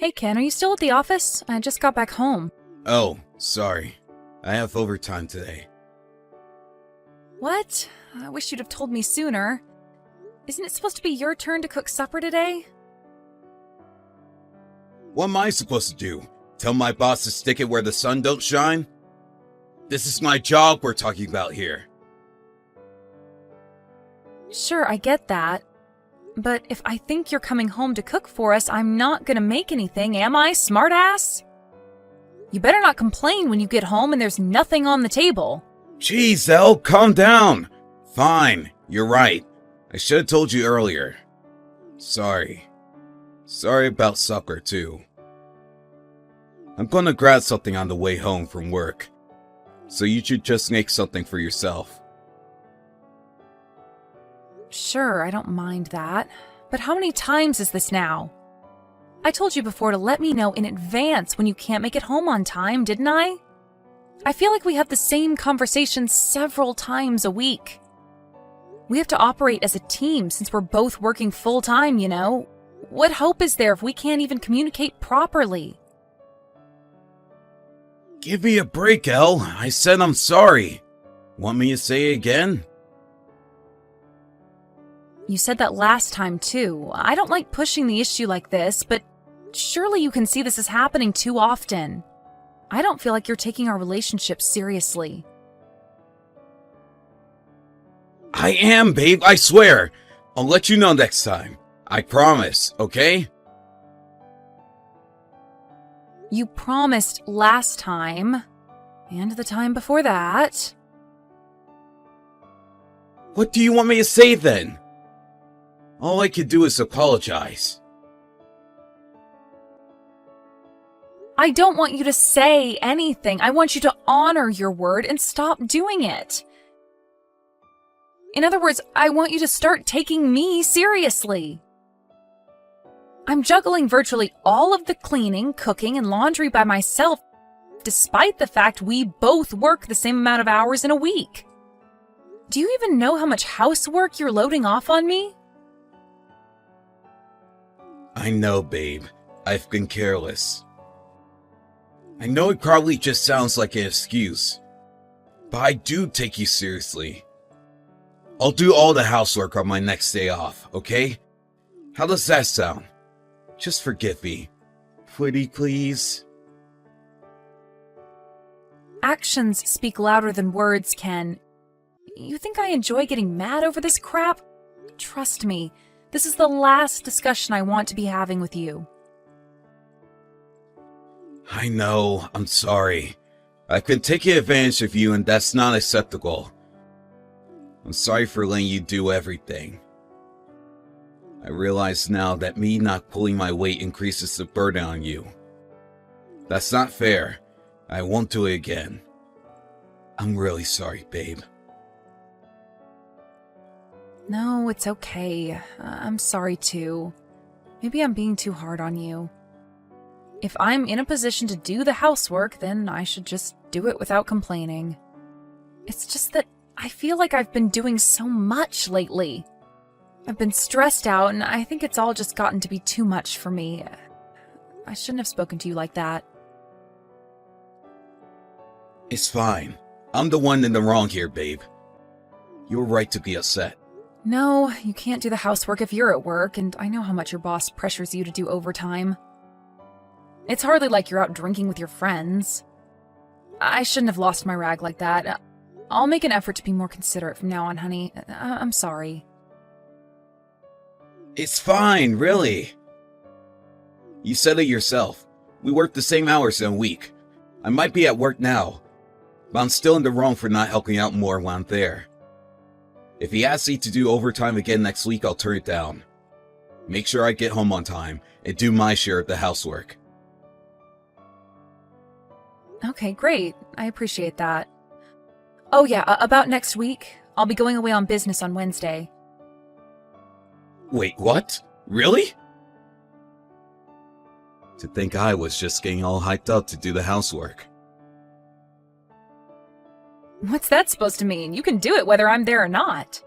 Hey Ken, are you still at the office? I just got back home. Oh, sorry. I have overtime today. What? I wish you'd have told me sooner. Isn't it supposed to be your turn to cook supper today? What am I supposed to do? Tell my boss to stick it where the sun don't shine? This is my job we're talking about here. Sure, I get that. But if I think you're coming home to cook for us, I'm not gonna make anything, am I, smartass? You better not complain when you get home and there's nothing on the table. Jeez, Elle, calm down. Fine, you're right. I should have told you earlier. Sorry. Sorry about supper, too. I'm gonna grab something on the way home from work. So you should just make something for yourself. Sure, I don't mind that. But how many times is this now? I told you before to let me know in advance when you can't make it home on time, didn't I? I feel like we have the same conversation several times a week. We have to operate as a team since we're both working full-time, you know? What hope is there if we can't even communicate properly? Give me a break, Elle. I said I'm sorry. Want me to say it again? You said that last time, too. I don't like pushing the issue like this, but surely you can see this is happening too often. I don't feel like you're taking our relationship seriously. I am, babe, I swear. I'll let you know next time. I promise, okay? You promised last time, and the time before that. What do you want me to say then? All I can do is apologize. I don't want you to say anything. I want you to honor your word and stop doing it. In other words, I want you to start taking me seriously. I'm juggling virtually all of the cleaning, cooking, and laundry by myself, despite the fact we both work the same amount of hours in a week. Do you even know how much housework you're loading off on me? I know, babe. I've been careless. I know it probably just sounds like an excuse, but I do take you seriously. I'll do all the housework on my next day off, okay? How does that sound? Just forgive me. Pretty please? Actions speak louder than words, Ken. You think I enjoy getting mad over this crap? Trust me, this is the last discussion I want to be having with you. I know, I'm sorry. I've been taking advantage of you and that's not acceptable. I'm sorry for letting you do everything. I realize now that me not pulling my weight increases the burden on you. That's not fair. I won't do it again. I'm really sorry, babe. No, it's okay. I'm sorry too. Maybe I'm being too hard on you. If I'm in a position to do the housework, then I should just do it without complaining. It's just that I feel like I've been doing so much lately. I've been stressed out, and I think it's all just gotten to be too much for me. I shouldn't have spoken to you like that. It's fine. I'm the one in the wrong here, babe. You're right to be upset. No, you can't do the housework if you're at work, and I know how much your boss pressures you to do overtime. It's hardly like you're out drinking with your friends. I shouldn't have lost my rag like that. I'll make an effort to be more considerate from now on, honey. I'm sorry. It's fine, really. You said it yourself. We work the same hours in a week. I might be at work now, but I'm still in the wrong for not helping out more when I'm there. If he asks me to do overtime again next week, I'll turn it down. Make sure I get home on time and do my share of the housework. Okay, great. I appreciate that. Oh yeah, about next week. I'll be going away on business on Wednesday. Wait, what? Really? To think I was just getting all hyped up to do the housework. What's that supposed to mean? You can do it whether I'm there or not.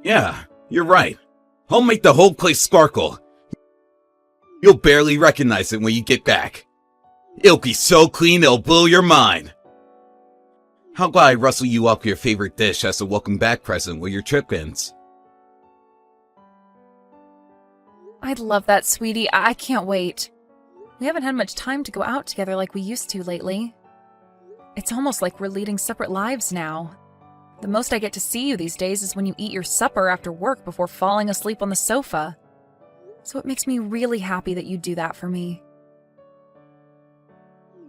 Yeah, you're right. I'll make the whole place sparkle. You'll barely recognize it when you get back. It'll be so clean it'll blow your mind. How about I rustle you up your favorite dish as a welcome back present when your trip ends? I'd love that, sweetie. I can't wait. We haven't had much time to go out together like we used to lately. It's almost like we're leading separate lives now. The most I get to see you these days is when you eat your supper after work before falling asleep on the sofa. So it makes me really happy that you do that for me.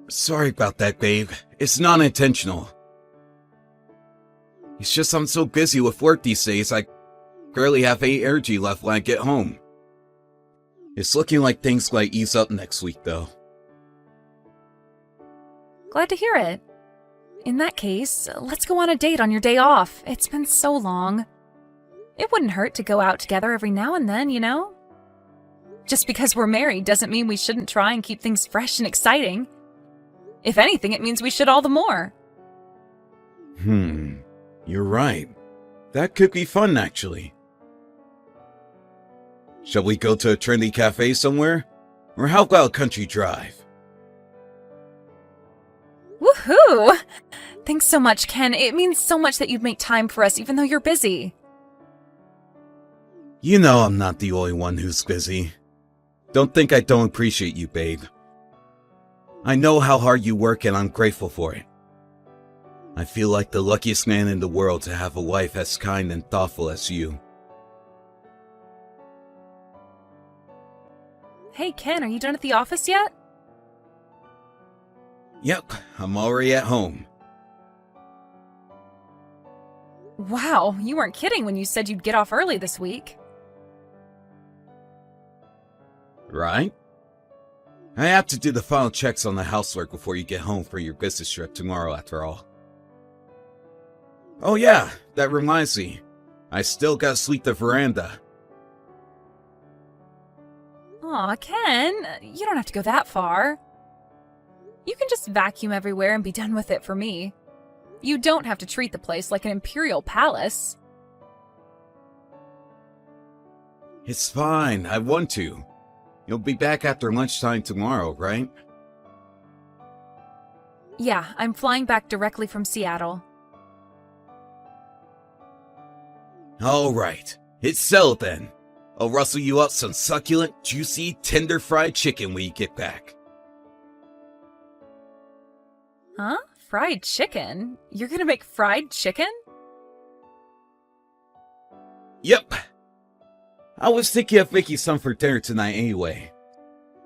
Sorry about that, babe. It's not intentional. It's just I'm so busy with work these days, I barely have any energy left when I get home. It's looking like things might ease up next week, though. Glad to hear it. In that case, let's go on a date on your day off. It's been so long. It wouldn't hurt to go out together every now and then, you know? Just because we're married doesn't mean we shouldn't try and keep things fresh and exciting. If anything, it means we should all the more. You're right. That could be fun, actually. Shall we go to a trendy cafe somewhere? Or how about a country drive? Woohoo! Thanks so much, Ken. It means so much that you'd make time for us even though you're busy. You know I'm not the only one who's busy. Don't think I don't appreciate you, babe. I know how hard you work and I'm grateful for it. I feel like the luckiest man in the world to have a wife as kind and thoughtful as you. Hey, Ken, are you done at the office yet? Yep, I'm already at home. Wow, you weren't kidding when you said you'd get off early this week. Right? I have to do the final checks on the housework before you get home for your business trip tomorrow, after all. Oh yeah, that reminds me. I still gotta sweep the veranda. Aw, Ken, you don't have to go that far. You can just vacuum everywhere and be done with it for me. You don't have to treat the place like an imperial palace. It's fine, I want to. You'll be back after lunchtime tomorrow, right? Yeah, I'm flying back directly from Seattle. Alright, it's settled then. I'll rustle you up some succulent, juicy, tender fried chicken when you get back. Huh? Fried chicken? You're gonna make fried chicken? Yep. I was thinking of making some for dinner tonight anyway.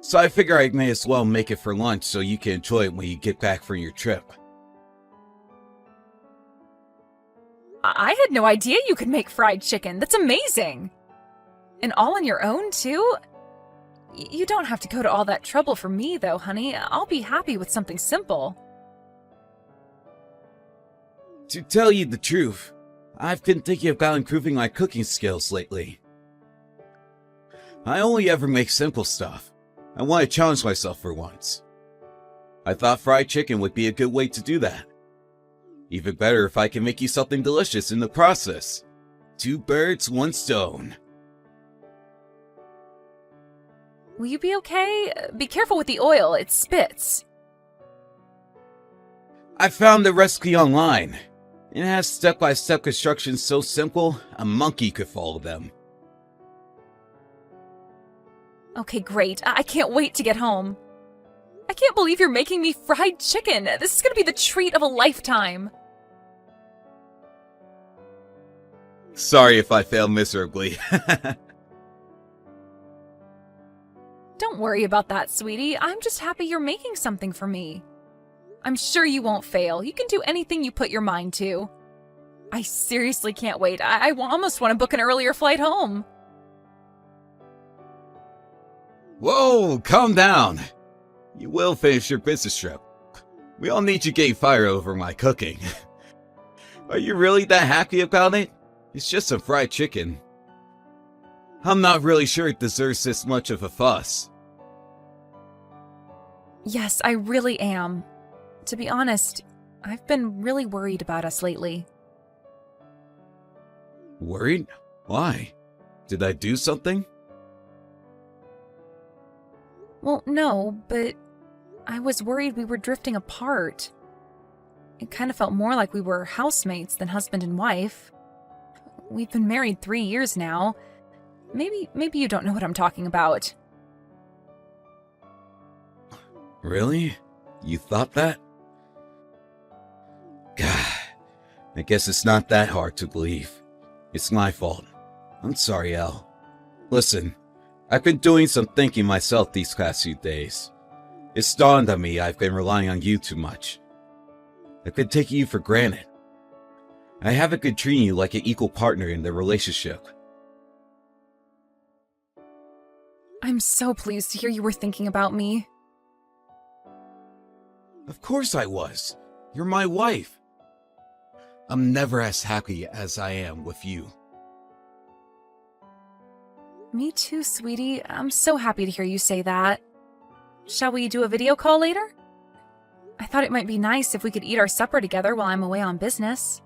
So I figure I may as well make it for lunch so you can enjoy it when you get back from your trip. I had no idea you could make fried chicken. That's amazing! And all on your own, too? You don't have to go to all that trouble for me, though, honey. I'll be happy with something simple. To tell you the truth, I've been thinking about improving my cooking skills lately. I only ever make simple stuff. I want to challenge myself for once. I thought fried chicken would be a good way to do that. Even better if I can make you something delicious in the process. 2 birds, 1 stone. Will you be okay? Be careful with the oil, it spits. I found the recipe online. It has step-by-step instructions so simple, a monkey could follow them. Okay, great. I can't wait to get home. I can't believe you're making me fried chicken. This is gonna be the treat of a lifetime. Sorry if I failed miserably. Don't worry about that, sweetie. I'm just happy you're making something for me. I'm sure you won't fail. You can do anything you put your mind to. I seriously can't wait. I almost want to book an earlier flight home. Whoa, calm down. You will finish your business trip. We all need you getting fired over my cooking. Are you really that happy about it? It's just some fried chicken. I'm not really sure it deserves this much of a fuss. Yes, I really am. To be honest, I've been really worried about us lately. Worried? Why? Did I do something? Well, no, but I was worried we were drifting apart. It kind of felt more like we were housemates than husband and wife. We've been married 3 years now. Maybe you don't know what I'm talking about. Really? You thought that? God, I guess it's not that hard to believe. It's my fault. I'm sorry, Elle. Listen, I've been doing some thinking myself these past few days. It's dawned on me I've been relying on you too much. I've been taking you for granted. I haven't been treating you like an equal partner in the relationship. I'm so pleased to hear you were thinking about me. Of course I was. You're my wife. I'm never as happy as I am with you. Me too, sweetie. I'm so happy to hear you say that. Shall we do a video call later? I thought it might be nice if we could eat our supper together while I'm away on business.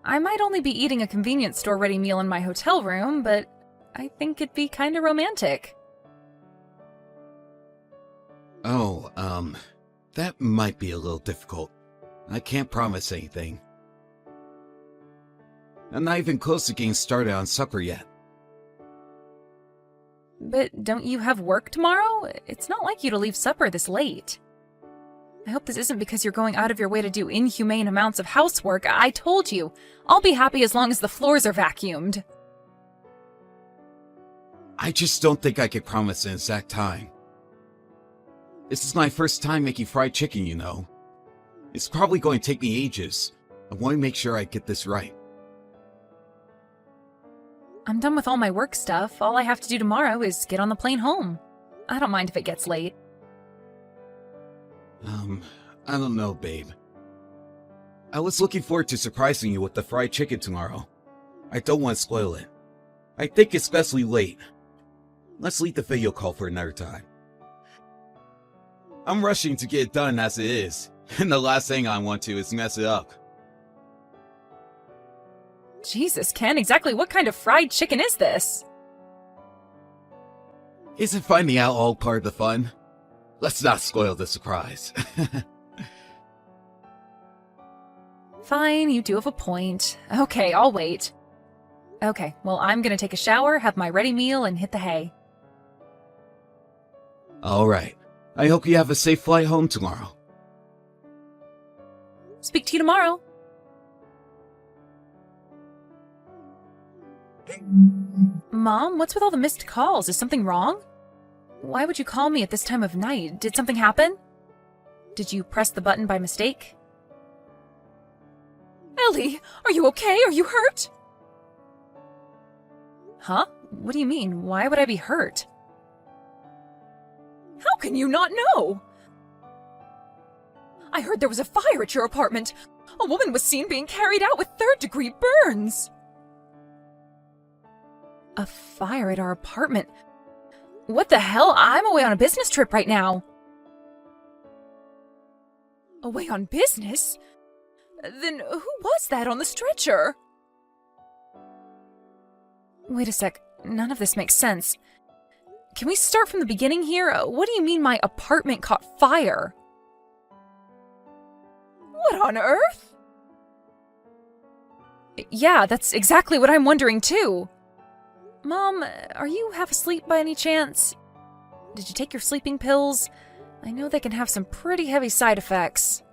I might only be eating a convenience store-ready meal in my hotel room, but I think it'd be kinda romantic. Oh, that might be a little difficult. I can't promise anything. I'm not even close to getting started on supper yet. But don't you have work tomorrow? It's not like you to leave supper this late. I hope this isn't because you're going out of your way to do inhumane amounts of housework. I told you, I'll be happy as long as the floors are vacuumed. I just don't think I could promise an exact time. This is my first time making fried chicken, you know. It's probably going to take me ages. I want to make sure I get this right. I'm done with all my work stuff. All I have to do tomorrow is get on the plane home. I don't mind if it gets late. I don't know, babe. I was looking forward to surprising you with the fried chicken tomorrow. I don't want to spoil it. I think it's especially late. Let's leave the video call for another time. I'm rushing to get it done as it is, and the last thing I want to is mess it up. Jesus, Ken, exactly what kind of fried chicken is this? Isn't finding out all part of the fun? Let's not spoil the surprise. Fine, you do have a point. Okay, I'll wait. Okay, well, I'm gonna take a shower, have my ready meal, and hit the hay. Alright. I hope you have a safe flight home tomorrow. Speak to you tomorrow. Mom, what's with all the missed calls? Is something wrong? Why would you call me at this time of night? Did something happen? Did you press the button by mistake? Ellie, are you okay? Are you hurt? Huh? What do you mean? Why would I be hurt? How can you not know? I heard there was a fire at your apartment. A woman was seen being carried out with third-degree burns. A fire at our apartment? What the hell? I'm away on a business trip right now. Away on business? Then who was that on the stretcher? Wait a sec. None of this makes sense. Can we start from the beginning here? What do you mean my apartment caught fire? What on earth? Yeah, that's exactly what I'm wondering too. Mom, are you half asleep by any chance? Did you take your sleeping pills? I know they can have some pretty heavy side effects.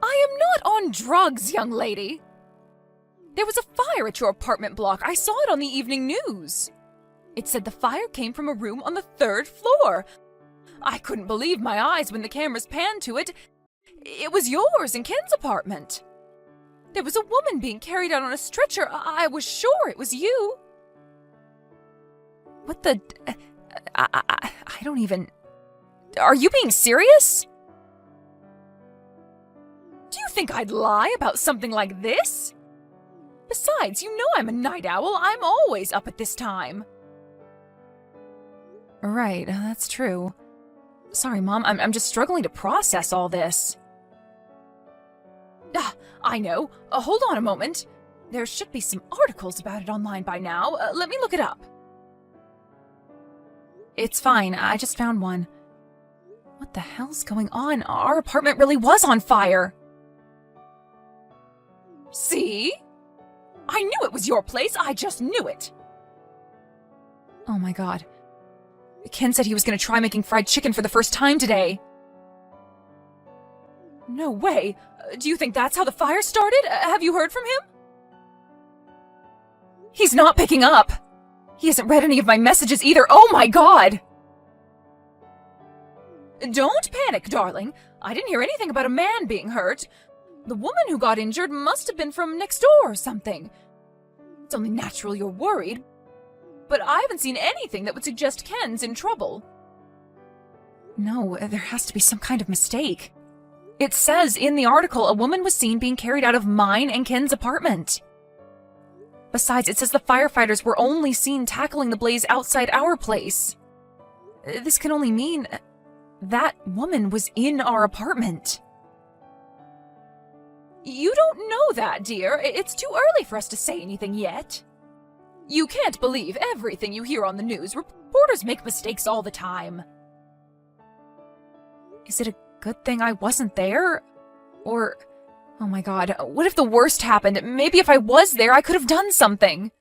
I am not on drugs, young lady. There was a fire at your apartment block. I saw it on the evening news. It said the fire came from a room on the 3rd floor. I couldn't believe my eyes when the cameras panned to it. It was yours and Ken's apartment. There was a woman being carried out on a stretcher. I was sure it was you. What the... I don't even... Are you being serious? Do you think I'd lie about something like this? Besides, you know I'm a night owl. I'm always up at this time. Right, that's true. Sorry, Mom. I'm just struggling to process all this. I know. Hold on a moment. There should be some articles about it online by now. Let me look it up. It's fine, I just found one. What the hell's going on? Our apartment really was on fire! See? I knew it was your place, I just knew it! Oh my god. Ken said he was gonna try making fried chicken for the first time today. No way! Do you think that's how the fire started? Have you heard from him? He's not picking up! He hasn't read any of my messages either, oh my god! Don't panic, darling. I didn't hear anything about a man being hurt. The woman who got injured must have been from next door or something. It's only natural you're worried, but I haven't seen anything that would suggest Ken's in trouble. No, there has to be some kind of mistake. It says in the article a woman was seen being carried out of mine and Ken's apartment. Besides, it says the firefighters were only seen tackling the blaze outside our place. This can only mean that woman was in our apartment. You don't know that, dear. It's too early for us to say anything yet. You can't believe everything you hear on the news. Reporters make mistakes all the time. Is it a good thing I wasn't there? Or, oh my god, what if the worst happened? Maybe if I was there, I could have done something.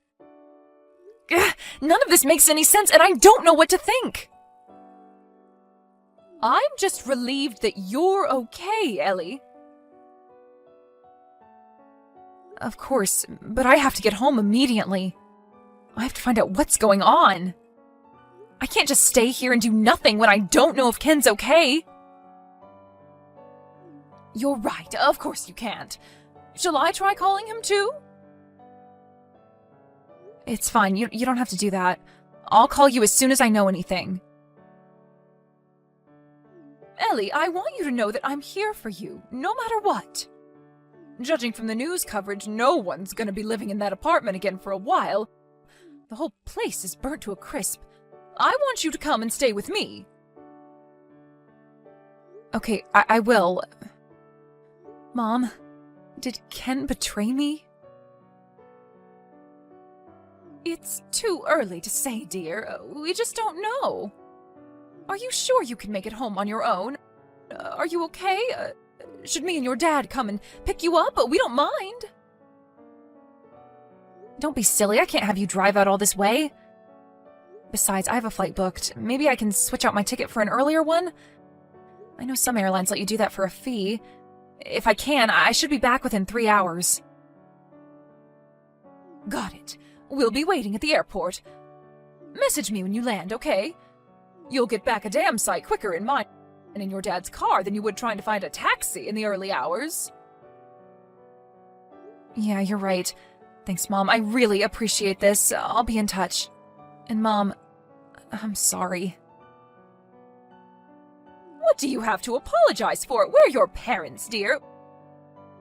Ugh, none of this makes any sense, and I don't know what to think. I'm just relieved that you're okay, Ellie. Of course, but I have to get home immediately. I have to find out what's going on. I can't just stay here and do nothing when I don't know if Ken's okay. You're right, of course you can't. Shall I try calling him too? It's fine, you don't have to do that. I'll call you as soon as I know anything. Ellie, I want you to know that I'm here for you, no matter what. Judging from the news coverage, no one's gonna be living in that apartment again for a while. The whole place is burnt to a crisp. I want you to come and stay with me. Okay, I will. Mom, did Ken betray me? It's too early to say, dear. We just don't know. Are you sure you can make it home on your own? Are you okay? Should me and your dad come and pick you up? We don't mind. Don't be silly. I can't have you drive out all this way. Besides, I have a flight booked. Maybe I can switch out my ticket for an earlier one? I know some airlines let you do that for a fee. If I can, I should be back within 3 hours. Got it. We'll be waiting at the airport. Message me when you land, okay? You'll get back a damn sight quicker in mine and in your dad's car than you would trying to find a taxi in the early hours. Yeah, you're right. Thanks, Mom. I really appreciate this. I'll be in touch. And Mom, I'm sorry. What do you have to apologize for? We're your parents, dear.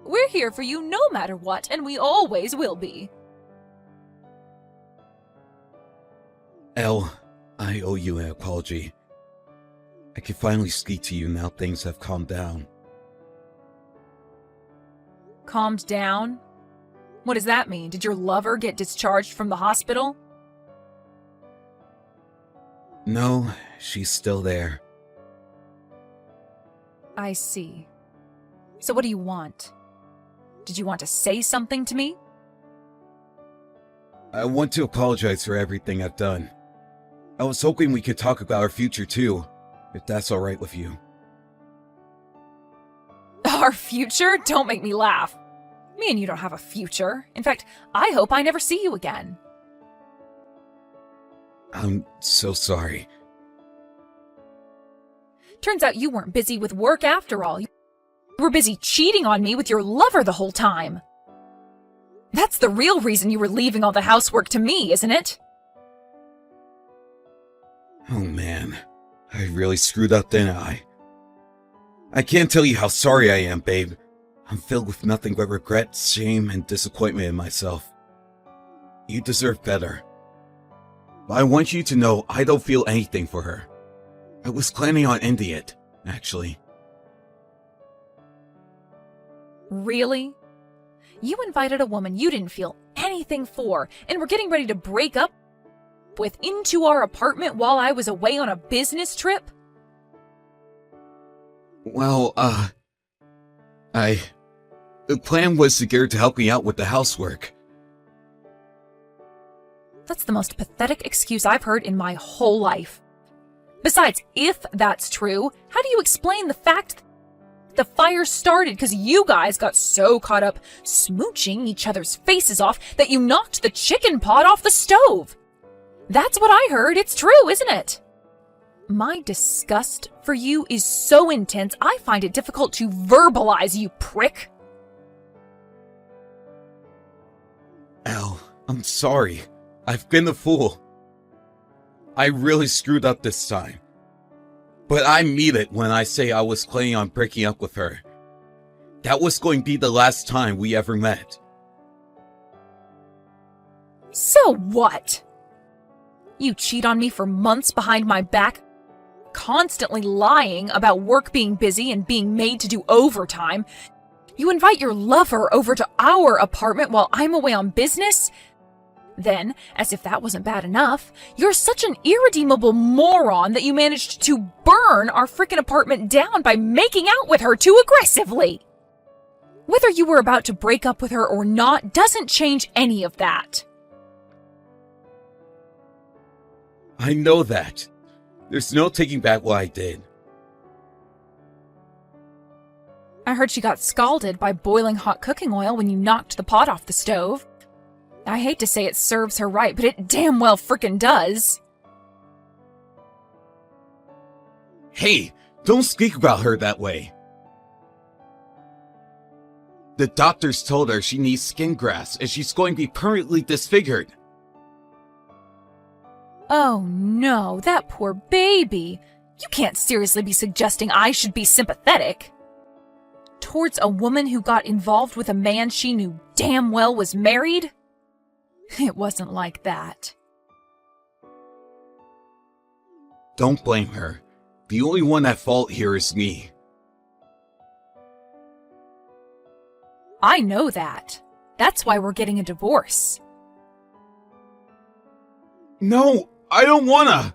We're here for you no matter what, and we always will be. Elle, I owe you an apology. I can finally speak to you now things have calmed down. Calmed down? What does that mean? Did your lover get discharged from the hospital? No, she's still there. I see. So what do you want? Did you want to say something to me? I want to apologize for everything I've done. I was hoping we could talk about our future too, if that's alright with you. Our future? Don't make me laugh. Me and you don't have a future. In fact, I hope I never see you again. I'm so sorry. Turns out you weren't busy with work after all. You were busy cheating on me with your lover the whole time. That's the real reason you were leaving all the housework to me, isn't it? Oh man, I really screwed up, didn't I? I can't tell you how sorry I am, babe. I'm filled with nothing but regret, shame, and disappointment in myself. You deserve better. But I want you to know I don't feel anything for her. I was planning on ending it, actually. Really? You invited a woman you didn't feel anything for, and were getting ready to break up up with into our apartment while I was away on a business trip? Well, the plan was to get her to help me out with the housework. That's the most pathetic excuse I've heard in my whole life. Besides, if that's true, how do you explain the fact the fire started because you guys got so caught up smooching each other's faces off that you knocked the chicken pot off the stove? That's what I heard. It's true, isn't it? My disgust for you is so intense, I find it difficult to verbalize, you prick. Elle, I'm sorry. I've been a fool. I really screwed up this time. But I mean it when I say I was planning on breaking up with her. That was going to be the last time we ever met. So what? You cheat on me for months behind my back, constantly lying about work being busy and being made to do overtime. You invite your lover over to our apartment while I'm away on business. Then, as if that wasn't bad enough, you're such an irredeemable moron that you managed to burn our frickin' apartment down by making out with her too aggressively. Whether you were about to break up with her or not doesn't change any of that. I know that. There's no taking back what I did. I heard she got scalded by boiling hot cooking oil when you knocked the pot off the stove. I hate to say it serves her right, but it damn well frickin' does. Hey, don't speak about her that way. The doctors told her she needs skin grafts and she's going to be permanently disfigured. Oh no, that poor baby. You can't seriously be suggesting I should be sympathetic towards a woman who got involved with a man she knew damn well was married? It wasn't like that. Don't blame her. The only one at fault here is me. I know that. That's why we're getting a divorce. No, I don't wanna!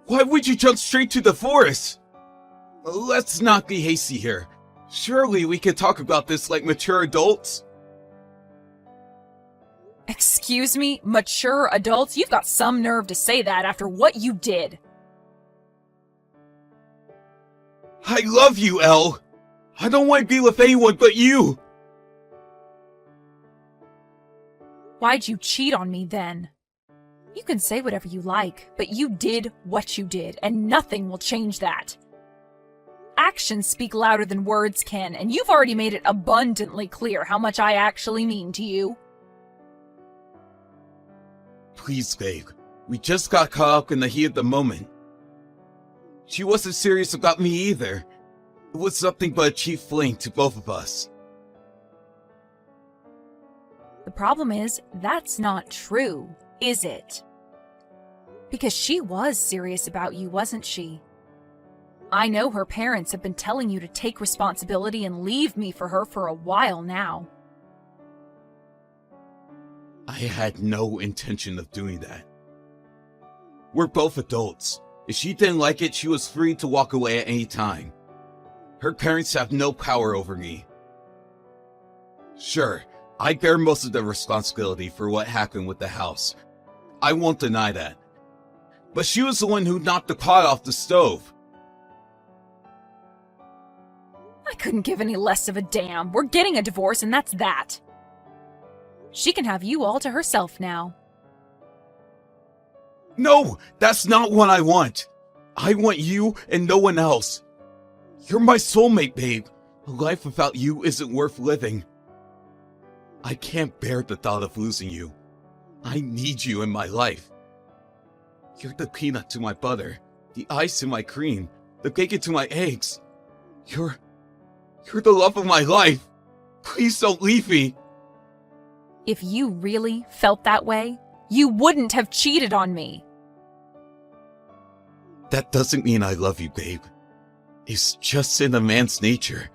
Why would you jump straight to divorce? Let's not be hasty here. Surely we can talk about this like mature adults? Excuse me, mature adults? You've got some nerve to say that after what you did. I love you, Elle. I don't want to be with anyone but you. Why'd you cheat on me then? You can say whatever you like, but you did what you did, and nothing will change that. Actions speak louder than words can, and you've already made it abundantly clear how much I actually mean to you. Please, babe. We just got caught up in the heat of the moment. She wasn't serious about me either. It was nothing but a cheap fling to both of us. The problem is, that's not true, is it? Because she was serious about you, wasn't she? I know her parents have been telling you to take responsibility and leave me for her for a while now. I had no intention of doing that. We're both adults. If she didn't like it, she was free to walk away at any time. Her parents have no power over me. Sure, I bear most of the responsibility for what happened with the house. I won't deny that. But she was the one who knocked the pot off the stove. I couldn't give any less of a damn. We're getting a divorce and that's that. She can have you all to herself now. No, that's not what I want. I want you and no one else. You're my soulmate, babe. A life without you isn't worth living. I can't bear the thought of losing you. I need you in my life. You're the peanut to my butter, the ice to my cream, the bacon to my eggs. You're the love of my life. Please don't leave me. If you really felt that way, you wouldn't have cheated on me. That doesn't mean I love you, babe. It's just in a man's nature.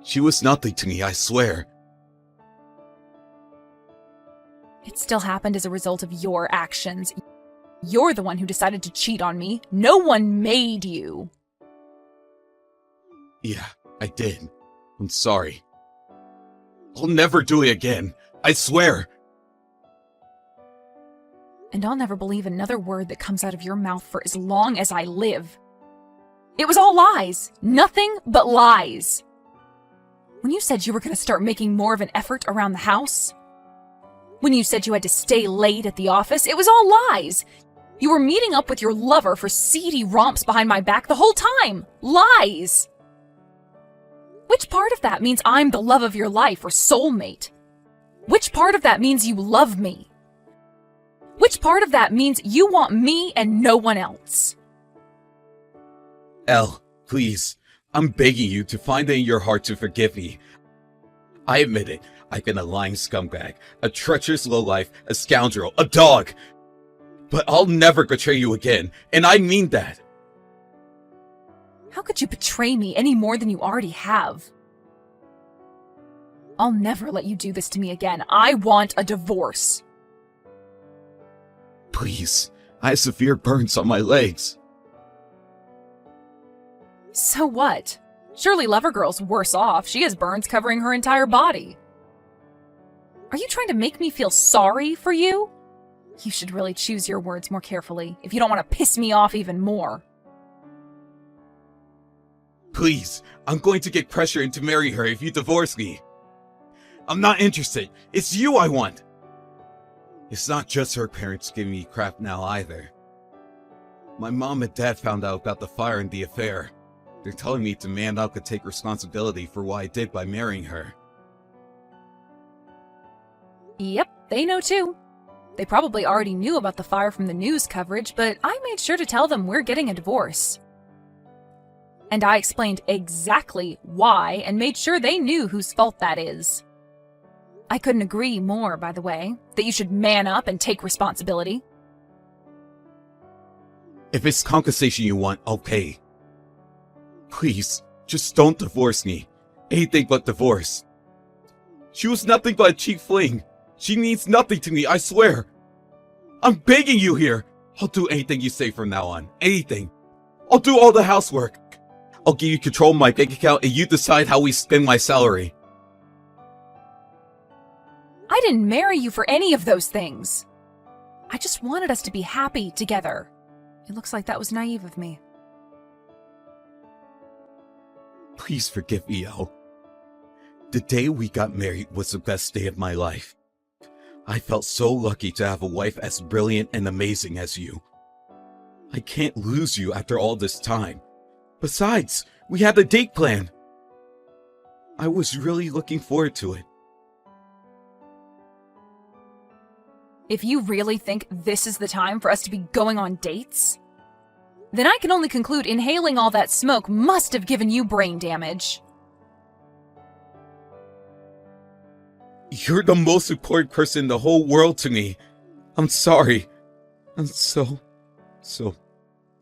She was nothing to me, I swear. It still happened as a result of your actions. You're the one who decided to cheat on me. No one made you. Yeah, I did. I'm sorry. I'll never do it again. I swear. And I'll never believe another word that comes out of your mouth for as long as I live. It was all lies. Nothing but lies. When you said you were going to start making more of an effort around the house, when you said you had to stay late at the office, it was all lies. You were meeting up with your lover for seedy romps behind my back the whole time. Lies. Which part of that means I'm the love of your life or soulmate? Which part of that means you love me? Which part of that means you want me and no one else? Elle, please. I'm begging you to find it in your heart to forgive me. I admit it. I've been a lying scumbag, a treacherous lowlife, a scoundrel, a dog. But I'll never betray you again, and I mean that. How could you betray me any more than you already have? I'll never let you do this to me again. I want a divorce. Please, I have severe burns on my legs. So what? Surely Lovergirl's worse off. She has burns covering her entire body. Are you trying to make me feel sorry for you? You should really choose your words more carefully if you don't want to piss me off even more. Please, I'm going to get pressure into marry her if you divorce me. I'm not interested. It's you I want. It's not just her parents giving me crap now either. My mom and dad found out about the fire and the affair. They're telling me to man up and take responsibility for what I did by marrying her. Yep, they know too. They probably already knew about the fire from the news coverage, but I made sure to tell them we're getting a divorce. And I explained exactly why and made sure they knew whose fault that is. I couldn't agree more, by the way, that you should man up and take responsibility. If it's compensation you want, okay. Please, just don't divorce me. Anything but divorce. She was nothing but a cheap fling. She means nothing to me, I swear. I'm begging you here. I'll do anything you say from now on. Anything. I'll do all the housework. I'll give you control of my bank account and you decide how we spend my salary. I didn't marry you for any of those things. I just wanted us to be happy together. It looks like that was naive of me. Please forgive me, Elle. The day we got married was the best day of my life. I felt so lucky to have a wife as brilliant and amazing as you. I can't lose you after all this time. Besides, we had a date plan. I was really looking forward to it. If you really think this is the time for us to be going on dates, then I can only conclude inhaling all that smoke must have given you brain damage. You're the most important person in the whole world to me. I'm sorry. I'm so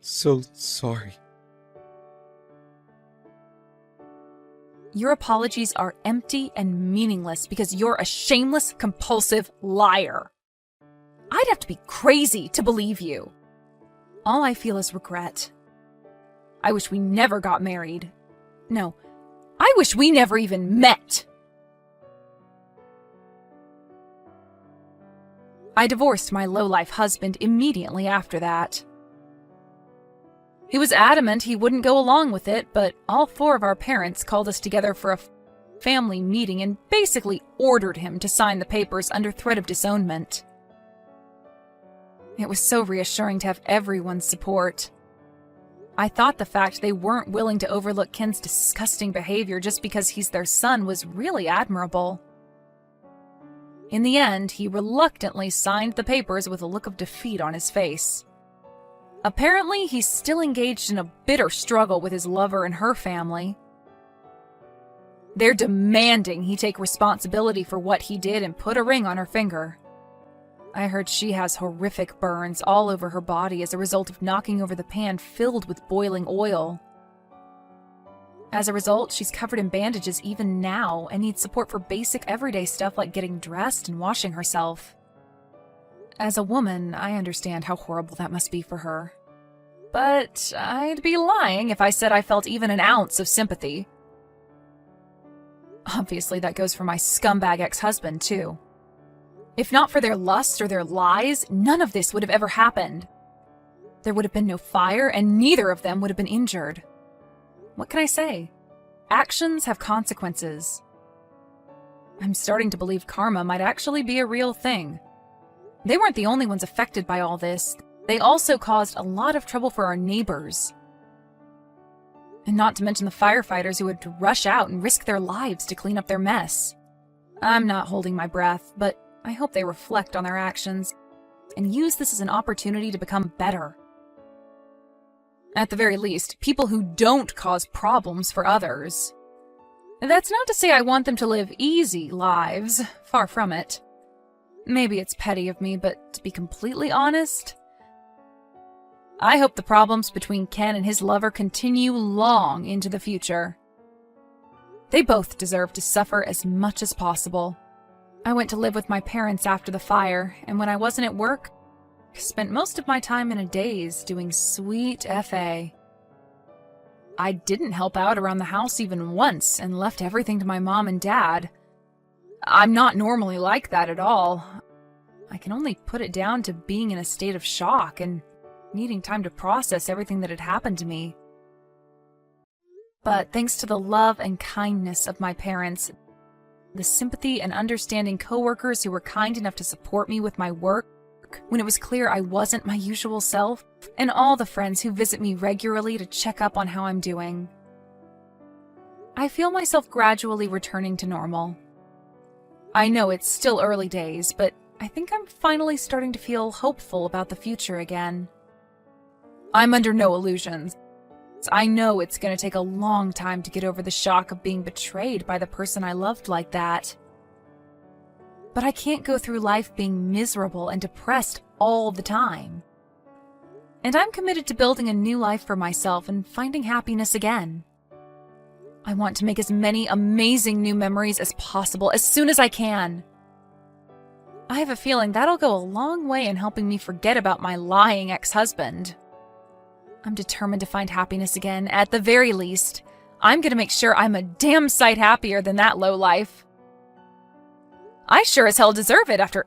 sorry. Your apologies are empty and meaningless because you're a shameless, compulsive liar. I'd have to be crazy to believe you. All I feel is regret. I wish we never got married. No, I wish we never even met. I divorced my lowlife husband immediately after that. He was adamant he wouldn't go along with it, but all four of our parents called us together for a family meeting and basically ordered him to sign the papers under threat of disownment. It was so reassuring to have everyone's support. I thought the fact they weren't willing to overlook Ken's disgusting behavior just because he's their son was really admirable. In the end, he reluctantly signed the papers with a look of defeat on his face. Apparently, he's still engaged in a bitter struggle with his lover and her family. They're demanding he take responsibility for what he did and put a ring on her finger. I heard she has horrific burns all over her body as a result of knocking over the pan filled with boiling oil. As a result, she's covered in bandages even now and needs support for basic everyday stuff like getting dressed and washing herself. As a woman, I understand how horrible that must be for her. But I'd be lying if I said I felt even an ounce of sympathy. Obviously, that goes for my scumbag ex-husband, too. If not for their lust or their lies, none of this would have ever happened. There would have been no fire, and neither of them would have been injured. What can I say? Actions have consequences. I'm starting to believe karma might actually be a real thing. They weren't the only ones affected by all this. They also caused a lot of trouble for our neighbors. And not to mention the firefighters who had to rush out and risk their lives to clean up their mess. I'm not holding my breath, but I hope they reflect on their actions and use this as an opportunity to become better. At the very least, people who don't cause problems for others. That's not to say I want them to live easy lives, far from it. Maybe it's petty of me, but to be completely honest, I hope the problems between Ken and his lover continue long into the future. They both deserve to suffer as much as possible. I went to live with my parents after the fire, and when I wasn't at work, I spent most of my time in a daze doing sweet FA. I didn't help out around the house even once and left everything to my mom and dad. I'm not normally like that at all. I can only put it down to being in a state of shock and needing time to process everything that had happened to me. But thanks to the love and kindness of my parents, the sympathy and understanding coworkers who were kind enough to support me with my work when it was clear I wasn't my usual self, and all the friends who visit me regularly to check up on how I'm doing, I feel myself gradually returning to normal. I know it's still early days, but I think I'm finally starting to feel hopeful about the future again. I'm under no illusions. I know it's going to take a long time to get over the shock of being betrayed by the person I loved like that. But I can't go through life being miserable and depressed all the time. And I'm committed to building a new life for myself and finding happiness again. I want to make as many amazing new memories as possible as soon as I can. I have a feeling that'll go a long way in helping me forget about my lying ex-husband. I'm determined to find happiness again. At the very least, I'm going to make sure I'm a damn sight happier than that lowlife. I sure as hell deserve it after